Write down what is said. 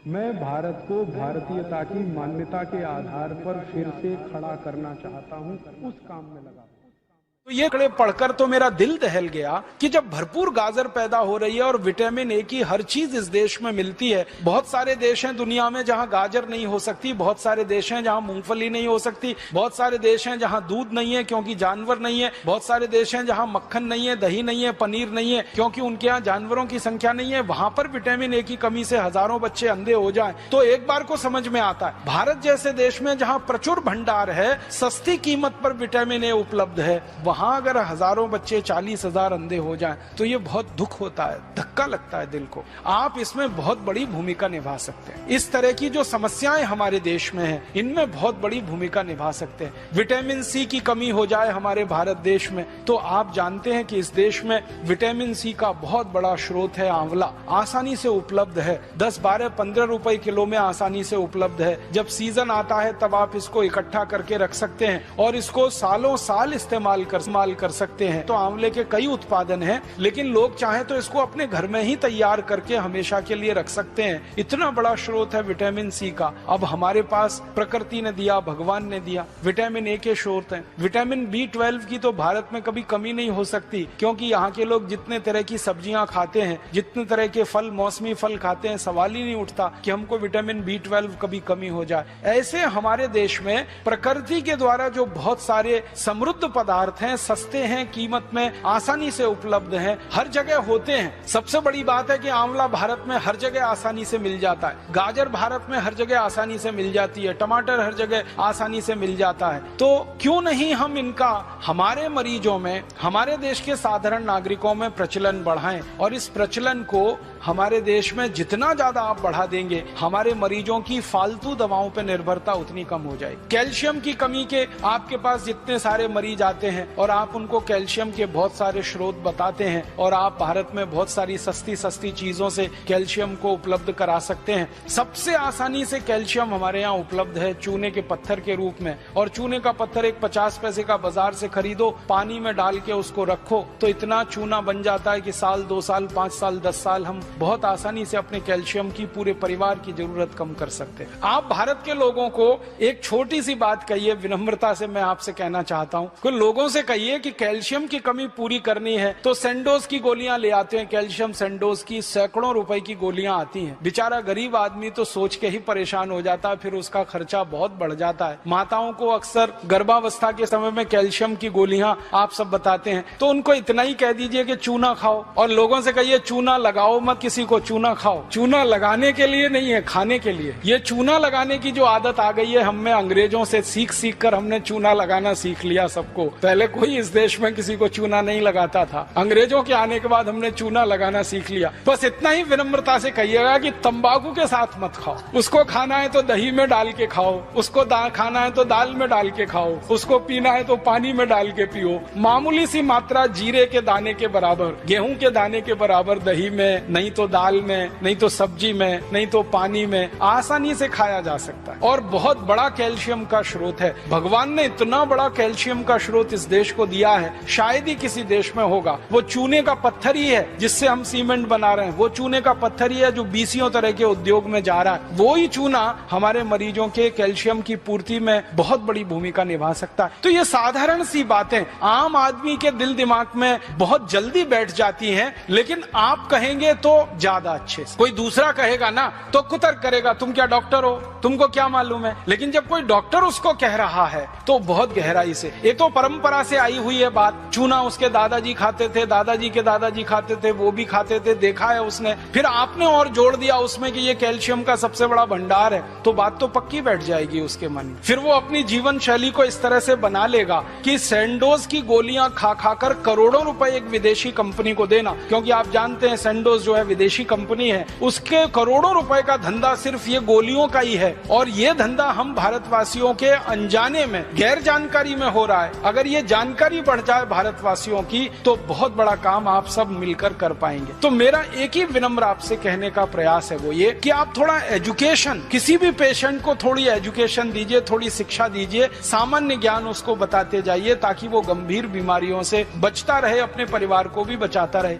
मैं भारत को भारतीयता की मान्यता के आधार पर फिर से खड़ा करना चाहता हूं, उस काम में लगा। तो ये कड़े पढ़कर तो मेरा दिल दहल गया कि जब भरपूर गाजर पैदा हो रही है और विटामिन ए की हर चीज इस देश में मिलती है। बहुत सारे देश हैं दुनिया में जहां गाजर नहीं हो सकती, बहुत सारे देश हैं जहां मूंगफली नहीं हो सकती, बहुत सारे देश हैं जहां दूध नहीं है क्योंकि जानवर नहीं है, बहुत सारे देश हैं जहां मक्खन नहीं है, दही नहीं है, पनीर नहीं है क्योंकि उनके यहाँ जानवरों की संख्या नहीं है। वहां पर विटामिन ए की कमी से हजारों बच्चे अंधे हो जाएं तो एक बार को समझ में आता है। भारत जैसे देश में जहां प्रचुर भंडार है, सस्ती कीमत पर विटामिन ए उपलब्ध है, वहां अगर हजारों बच्चे 40,000 अंधे हो जाएं तो ये बहुत दुख होता है, धक्का लगता है दिल को। आप इसमें बहुत बड़ी भूमिका निभा सकते हैं। इस तरह की जो समस्याएं हमारे देश में हैं, इनमें बहुत बड़ी भूमिका निभा सकते हैं। विटामिन सी की कमी हो जाए हमारे भारत देश में तो आप जानते हैं कि इस देश में विटामिन सी का बहुत बड़ा स्रोत है आंवला। आसानी से उपलब्ध है, 10, 12, 15 रुपए किलो में आसानी से उपलब्ध है। जब सीजन आता है तब आप इसको इकट्ठा करके रख सकते हैं और इसको सालों साल इस्तेमाल कर सकते हैं। तो आंवले के कई उत्पादन हैं, लेकिन लोग चाहे तो इसको अपने घर में ही तैयार करके हमेशा के लिए रख सकते हैं। इतना बड़ा स्रोत है विटामिन सी का। अब हमारे पास प्रकृति ने दिया, भगवान ने दिया, विटामिन ए के स्रोत हैं। विटामिन B12 की तो भारत में कभी कमी नहीं हो सकती क्योंकि यहाँ के लोग जितने तरह की सब्जियां खाते हैं, जितने तरह के फल, मौसमी फल खाते हैं, सवाल ही नहीं उठता कि हमको विटामिन B12 कभी कमी हो जाए। ऐसे हमारे देश में प्रकृति के द्वारा जो बहुत सारे समृद्ध पदार्थ हैं, सस्ते हैं, कीमत में आसानी से उपलब्ध हैं, हर जगह होते हैं। सबसे बड़ी बात है कि आंवला भारत में हर जगह आसानी से मिल जाता है, गाजर भारत में हर जगह आसानी से मिल जाती है, टमाटर हर जगह आसानी से मिल जाता है। तो क्यों नहीं हम इनका हमारे मरीजों में, हमारे देश के साधारण नागरिकों में प्रचलन बढ़ाएं और इस प्रचलन को हमारे देश में जितना ज्यादा आप बढ़ा देंगे, हमारे मरीजों की फालतू दवाओं पर निर्भरता उतनी कम हो जाएगी। कैल्शियम की कमी के आपके पास जितने सारे मरीज आते हैं और आप उनको कैल्शियम के बहुत सारे स्रोत बताते हैं और आप भारत में बहुत सारी सस्ती चीजों से कैल्शियम को उपलब्ध करा सकते हैं। सबसे आसानी से कैल्शियम हमारे यहाँ उपलब्ध है चूने के पत्थर के रूप में, और चूने का पत्थर एक 50 पैसे का बाजार से खरीदो, पानी में डाल के उसको रखो तो इतना चूना बन जाता है कि साल, 2 साल, 5 साल, 10 साल हम बहुत आसानी से अपने कैल्शियम की पूरे परिवार की जरूरत कम कर सकते हैं। आप भारत के लोगों को एक छोटी सी बात कहिए, विनम्रता से मैं आपसे कहना चाहता हूँ कि लोगों से कहिए कि कैल्शियम की कमी पूरी करनी है तो सेंडोज की गोलियां ले आते हैं। कैल्शियम सेंडोज की सैकड़ों रुपए की गोलियां आती हैं। बेचारा गरीब आदमी तो सोच के ही परेशान हो जाता है, फिर उसका खर्चा बहुत बढ़ जाता है। माताओं को अक्सर गर्भावस्था के समय में कैल्शियम की गोलियां आप सब बताते हैं, तो उनको इतना ही कह दीजिए कि चूना खाओ और लोगों से कहिए चूना लगाओ मत, किसी को चूना खाओ। चूना लगाने के लिए नहीं है, खाने के लिए। ये चूना लगाने की जो आदत आ गई है हमें अंग्रेजों से सीख कर हमने चूना लगाना सीख लिया सबको। पहले कोई इस देश में किसी को चूना नहीं लगाता था, अंग्रेजों के आने के बाद हमने चूना लगाना सीख लिया। बस इतना ही विनम्रता से कहिएगा कि तंबाकू के साथ मत खाओ। उसको खाना है तो दही में डाल के खाओ, उसको खाना है तो दाल में डाल के खाओ, उसको पीना है तो पानी में डाल के पियो। मामूली सी मात्रा जीरे के दाने के बराबर, गेहूं के दाने के बराबर दही में, नहीं तो दाल में, नहीं तो सब्जी में, नहीं तो पानी में आसानी से खाया जा सकता है और बहुत बड़ा कैल्शियम का स्रोत है। भगवान ने इतना बड़ा कैल्शियम का स्रोत इस देश को दिया है, शायद ही किसी देश में होगा। वो चूने का पत्थर ही है जिससे हम सीमेंट बना रहे हैं, वो चूने का पत्थर ही है जो 20 तरह के उद्योग में जा रहा है। वो ही चूना हमारे मरीजों के कैल्शियम की पूर्ति में बहुत बड़ी भूमिका निभा सकता है। तो ये साधारण सी बातें आम आदमी के दिल दिमाग में बहुत जल्दी बैठ जाती हैं, लेकिन आप कहेंगे तो ज्यादा अच्छे से। कोई दूसरा कहेगा ना तो कुतर्क करेगा, तुम क्या डॉक्टर हो, तुमको क्या मालूम है। लेकिन जब कोई डॉक्टर उसको कह रहा है तो बहुत गहराई से, ये तो परंपरा से आई हुई है बात। चूना उसके दादाजी खाते थे, दादाजी के दादाजी खाते थे, वो भी खाते थे, देखा है उसने। फिर आपने और जोड़ दिया उसमें कि ये कैल्शियम का सबसे बड़ा भंडार है, तो बात तो पक्की बैठ जाएगी उसके मन में। फिर वो अपनी जीवन शैली को इस तरह से बना लेगा कि सेंडोज की गोलियां खा खाकर करोड़ों रुपए एक विदेशी कंपनी को देना, क्योंकि आप जानते हैं सेंडोज जो है विदेशी कंपनी है, उसके करोड़ों रुपए का धंधा सिर्फ ये गोलियों का ही है। और ये धंधा हम भारतवासियों के अनजाने में, गैर जानकारी में हो रहा है। अगर ये जानकारी बढ़ जाए भारतवासियों की तो बहुत बड़ा काम आप सब मिलकर कर पाएंगे। तो मेरा एक ही विनम्र आपसे कहने का प्रयास है वो ये कि आप थोड़ा एजुकेशन, किसी भी पेशेंट को थोड़ी एजुकेशन दीजिए, थोड़ी शिक्षा दीजिए, सामान्य ज्ञान उसको बताते जाइए ताकि वो गंभीर बीमारियों से बचता रहे, अपने परिवार को भी बचाता रहे।